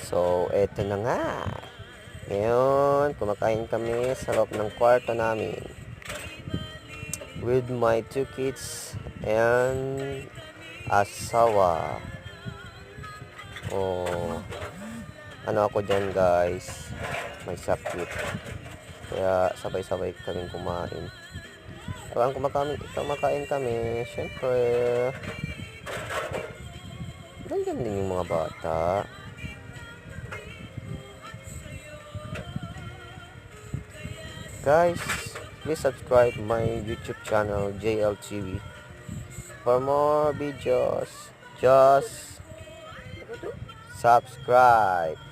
So, eto na nga. Ngayon, kumakain kami sa loob ng kwarto namin. With my 2 kids and asawa. Oh, ano ako dyan guys. May sakit. Kaya sabay-sabay kaming kumain. Habang kumakain kami, syempre, ganyan din yung mga bata. Guys, please subscribe my YouTube channel, JLTV. For more videos, just subscribe.